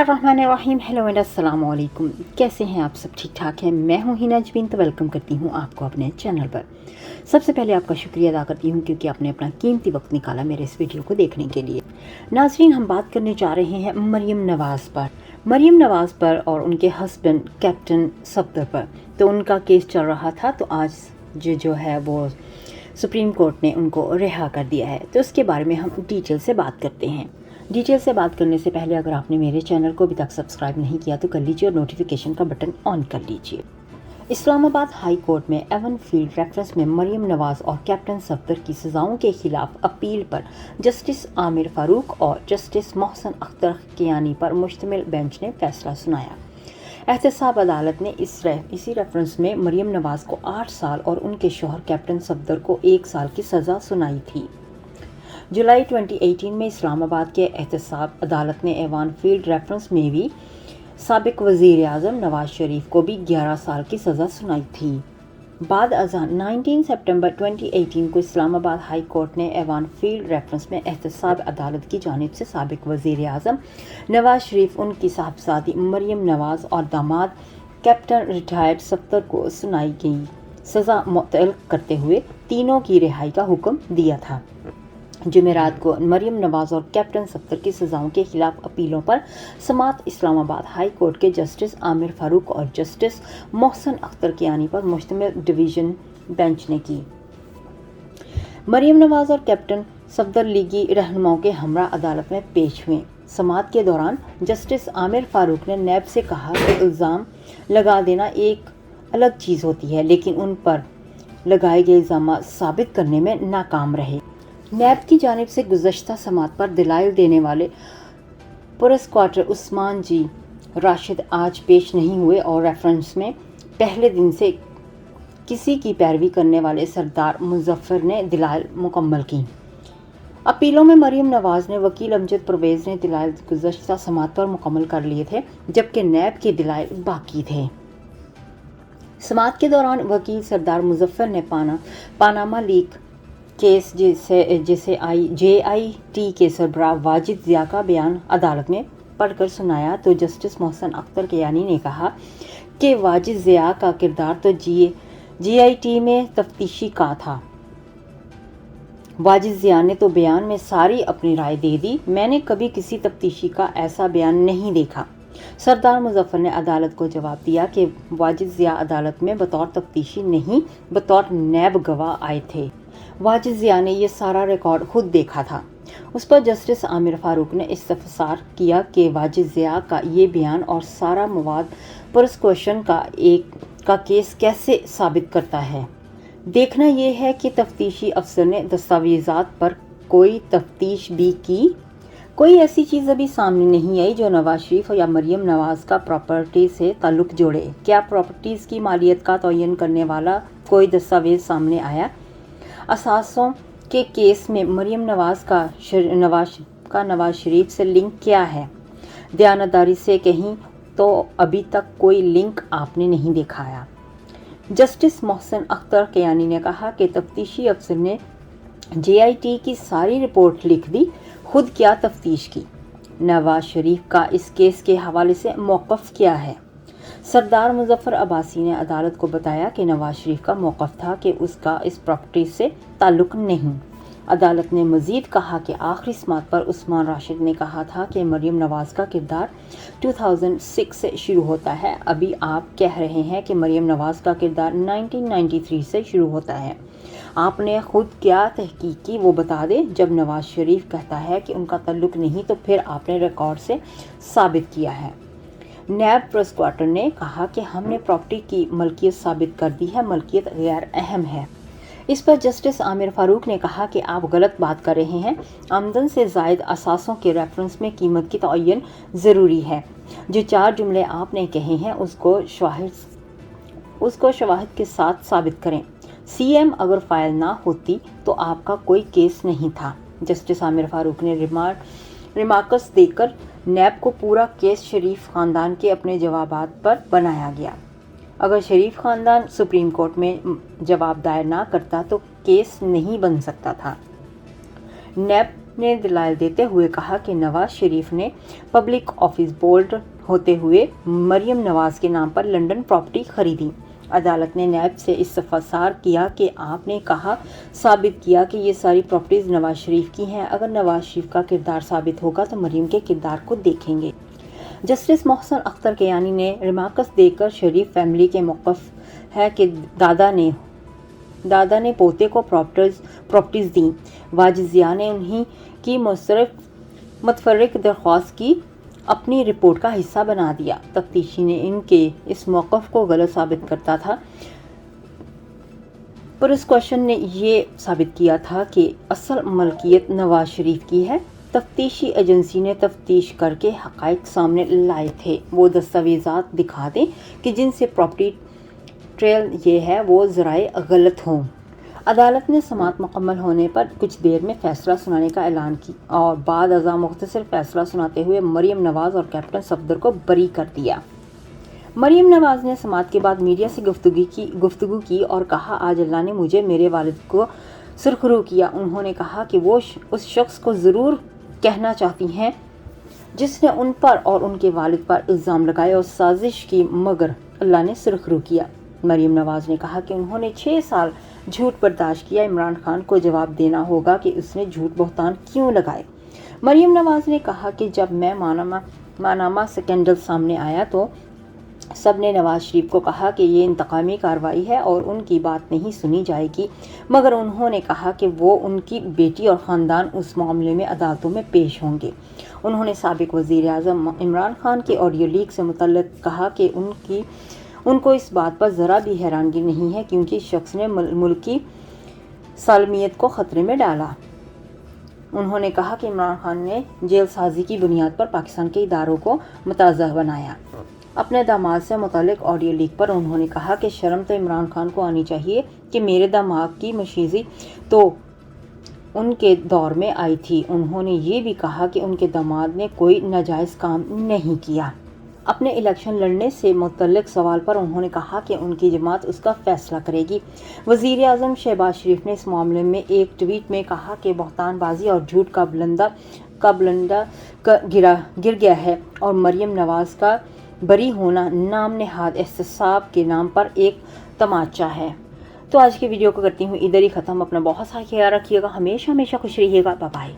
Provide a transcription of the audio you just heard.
बिस्मिल्लाहिर्रहमानिर्रहीम। Hello and अस्सलाम वालेकुम। कैसे हैं आप सब? ठीक ठाक हैं। मैं हूं हिना जबीन, तो वेलकम करती हूं आपको अपने चैनल पर। सबसे पहले आपका शुक्रिया अदा करती हूं क्योंकि आपने अपना कीमती वक्त निकाला मेरे इस वीडियो को देखने के लिए। नाज़रीन, हम बात करने जा रहे हैं मरियम नवाज़ पर और उनके हस्बैंड कैप्टन सफदर पर। तो उनका केस चल रहा था, तो आज जो है वो सुप्रीम कोर्ट ने उनको रिहा कर दिया है। तो उसके बारे में हम डिटेल से बात करते हैं। डिटेल से बात करने से पहले अगर आपने मेरे चैनल को अभी तक सब्सक्राइब नहीं किया तो कर लीजिए और नोटिफिकेशन का बटन ऑन कर लीजिए। इस्लामाबाद हाई कोर्ट में एवन फील्ड रेफरेंस में मरियम नवाज और कैप्टन सफदर की सजाओं के खिलाफ अपील पर जस्टिस आमिर फारूक और जस्टिस मोहसन अख्तर कियानी पर मुश्तमिल बेंच ने फैसला सुनाया। एहतसाब अदालत ने इसी रेफरेंस में मरियम नवाज को 8 साल और उनके शौहर कैप्टन सफदर को 1 साल की सज़ा सुनाई थी। जुलाई 2018 में इस्लामाबाद के एहतसाब अदालत ने एवान फील्ड रेफरेंस में भी साबिक वज़ीर आज़म नवाज शरीफ को भी 11 साल की सज़ा सुनाई थी। बाद अज़ान 19 सितंबर 2018 को इस्लामाबाद हाई कोर्ट ने एवान फील्ड रेफरेंस में एहतसाब अदालत की जानिब से साबिक वज़ीर आज़म नवाज शरीफ, उनकी साहबजादी मरियम नवाज और दामाद कैप्टन रिटायर्ड सफदर को सुनाई गई सज़ा मुअत्तल करते हुए तीनों की रिहाई का हुक्म दिया था। जुमेरात को मरियम नवाज और कैप्टन सफदर की सजाओं के खिलाफ अपीलों पर समाअत इस्लामाबाद हाई कोर्ट के जस्टिस आमिर फारूक और जस्टिस मोहसन अख्तर कियानी पर मुश्तमिल डिवीज़न बेंच ने की। मरियम नवाज और कैप्टन सफदर लीगी रहनुमाओं के हमरा अदालत में पेश हुए। समाअत के दौरान जस्टिस आमिर फारूक ने नैब से कहा कि इल्ज़ाम लगा देना एक अलग चीज़ होती है, लेकिन उन पर लगाए गए इल्ज़ाम साबित करने में नाकाम रहे। नैब की जानिब से गुज़श्ता समाअत पर दलाइल देने वाले प्रोसिक्यूटर उस्मान जी राशिद आज पेश नहीं हुए और रेफरेंस में पहले दिन से किसी की पैरवी करने वाले सरदार मुजफ्फर ने दलाइल मुकम्मल की। अपीलों में मरियम नवाज ने वकील अमजद परवेज़ ने दलाइल गुज़श्ता समाअत पर मुकम्मल कर लिए थे, जबकि नैब के दलाइल बाकी थे। समाअत के दौरान वकील सरदार मुजफ्फर ने पानामा लीक केस जिसे JIT के सरबराह वाजिद ज़िया का बयान अदालत में पढ़कर सुनाया, तो जस्टिस मोहसन अख्तर कियानी ने कहा कि वाजिद ज़िया का किरदार तो JIT में तफ्तीशी का था। वाजिद ज़िया ने तो बयान में सारी अपनी राय दे दी। मैंने कभी किसी तफ्तीशी का ऐसा बयान नहीं देखा। सरदार मुजफ्फर ने अदालत को जवाब दिया कि वाजिद ज़िया अदालत में बतौर तफ्तीशी नहीं, बतौर नैब गवाह आए थे। वाजिद ज़िया ने यह सारा रिकॉर्ड खुद देखा था। उस पर जस्टिस आमिर फारूक ने इस्तफसार किया कि वाजिद ज़िया का ये बयान और सारा मवाद प्रोसिक्यूशन का केस कैसे साबित करता है। देखना यह है कि तफ्तीशी अफसर ने दस्तावेज़ात पर कोई तफ्तीश भी की। कोई ऐसी चीज़ अभी सामने नहीं आई जो नवाज शरीफ या मरियम नवाज का प्रॉपर्टी से ताल्लुक़ जोड़े। क्या प्रॉपर्टीज़ की मालियत का तयन करने वाला कोई दस्तावेज़ सामने आया? असासों के केस में मरियम नवाज का नवाज शरीफ से लिंक क्या है? दयानतदारी से कहीं तो अभी तक कोई लिंक आपने नहीं दिखाया। जस्टिस मोहसन अख्तर कियानी ने कहा कि तफ्तीशी अफसर ने JIT की सारी रिपोर्ट लिख दी, खुद क्या तफ्तीश की। नवाज शरीफ का इस केस के हवाले से मौक़िफ़ क्या है? सरदार मुजफ्फर अब्बासी ने अदालत को बताया कि नवाज शरीफ का मौक़िफ़ था कि उसका इस प्रॉपर्टी से ताल्लुक़ नहीं। अदालत ने मज़ीद कहा कि आखिरी समाअत पर उस्मान राशिद ने कहा था कि मरियम नवाज का किरदार 2006 से शुरू होता है। अभी आप कह रहे हैं कि मरियम नवाज का किरदार 1993 से शुरू होता है। आपने खुद क्या तहकीक की वो बता दें। जब नवाज शरीफ कहता है कि उनका ताल्लुक़ नहीं, तो फिर आपने रिकॉर्ड से साबित किया है। नैब प्रोसिक्यूटर ने कहा कि हमने प्रॉपर्टी की मलकियत साबित कर दी है, मलकियत गैर अहम है। इस पर जस्टिस आमिर फारूक ने कहा कि आप गलत बात कर रहे हैं। आमदन से ज़ायद असासों के रेफरेंस में कीमत की तयन ज़रूरी है। जो 4 जुमले आपने कहे हैं उसको शवाहिद के साथ साबित करें। CM अगर फाइल ना होती तो आपका कोई केस नहीं था। जस्टिस आमिर फारूक ने रिमार्क्स देकर नैब को पूरा केस शरीफ ख़ानदान के अपने जवाबात पर बनाया गया। अगर शरीफ ख़ानदान सुप्रीम कोर्ट में जवाब दायर ना करता तो केस नहीं बन सकता था। नैब نے دلائل دیتے ہوئے کہا کہ نواز شریف نے پبلک آفس بورڈ ہوتے ہوئے مریم نواز کے نام پر لنڈن پراپرٹی خریدی۔ عدالت نے نیب سے استفسار کیا کہ آپ نے کہا ثابت کیا کہ یہ ساری پراپرٹیز نواز شریف کی ہیں؟ اگر نواز شریف کا کردار ثابت ہوگا تو مریم کے کردار کو دیکھیں گے۔ جسٹس محسن اختر کیانی نے ریمارکس دے کر شریف فیملی کے موقف ہے کہ دادا نے پوتے کو پراپرٹیز دیں۔ واجد ضیاء نے انہیں کی متفرق درخواست کی اپنی رپورٹ کا حصہ بنا دیا۔ تفتیشی نے ان کے اس موقف کو غلط ثابت کرتا تھا۔ پروسیکیوشن نے یہ ثابت کیا تھا کہ اصل ملکیت نواز شریف کی ہے۔ تفتیشی ایجنسی نے تفتیش کر کے حقائق سامنے لائے تھے۔ وہ دستاویزات دکھا دیں کہ جن سے پراپرٹی ٹریل یہ ہے وہ ذرائع غلط ہوں۔ عدالت نے سماعت مکمل ہونے پر کچھ دیر میں فیصلہ سنانے کا اعلان کیا اور بعد ازاں مختصر فیصلہ سناتے ہوئے مریم نواز اور کیپٹن صفدر کو بری کر دیا۔ مریم نواز نے سماعت کے بعد میڈیا سے گفتگو کی اور کہا، آج اللہ نے مجھے میرے والد کو سرخرو کیا۔ انہوں نے کہا کہ وہ اس شخص کو ضرور کہنا چاہتی ہیں جس نے ان پر اور ان کے والد پر الزام لگائے اور سازش کی، مگر اللہ نے سرخرو کیا۔ مریم نواز نے کہا کہ انہوں نے 6 سال جھوٹ برداشت کیا۔ عمران خان کو جواب دینا ہوگا کہ اس نے جھوٹ بہتان کیوں لگائے۔ مریم نواز نے کہا کہ جب میں ماناما سکینڈل سامنے آیا تو سب نے نواز شریف کو کہا کہ یہ انتقامی کارروائی ہے اور ان کی بات نہیں سنی جائے گی، مگر انہوں نے کہا کہ وہ، ان کی بیٹی اور خاندان اس معاملے میں عدالتوں میں پیش ہوں گے۔ انہوں نے سابق وزیر اعظم عمران خان کے آڈیو لیک سے متعلق کہا کہ ان کو اس بات پر ذرا بھی حیرانگی نہیں ہے کیونکہ اس شخص نے ملک کی سالمیت کو خطرے میں ڈالا۔ انہوں نے کہا کہ عمران خان نے جیل سازی کی بنیاد پر پاکستان کے اداروں کو متنازع بنایا۔ اپنے داماد سے متعلق آڈیو لیک پر انہوں نے کہا کہ شرم تو عمران خان کو آنی چاہیے کہ میرے داماد کی مشیزی تو ان کے دور میں آئی تھی۔ انہوں نے یہ بھی کہا کہ ان کے داماد نے کوئی ناجائز کام نہیں کیا۔ اپنے الیکشن لڑنے سے متعلق سوال پر انہوں نے کہا کہ ان کی جماعت اس کا فیصلہ کرے گی۔ وزیر اعظم شہباز شریف نے اس معاملے میں ایک ٹویٹ میں کہا کہ بہتان بازی اور جھوٹ کا بلندہ گر گیا ہے اور مریم نواز کا بری ہونا نام نہاد احتساب کے نام پر ایک تماچا ہے۔ تو آج کی ویڈیو کو کرتی ہوں ادھر ہی ختم۔ اپنا بہت سارا خیال رکھیے گا، ہمیشہ خوش رہیے گا۔ Bye bye.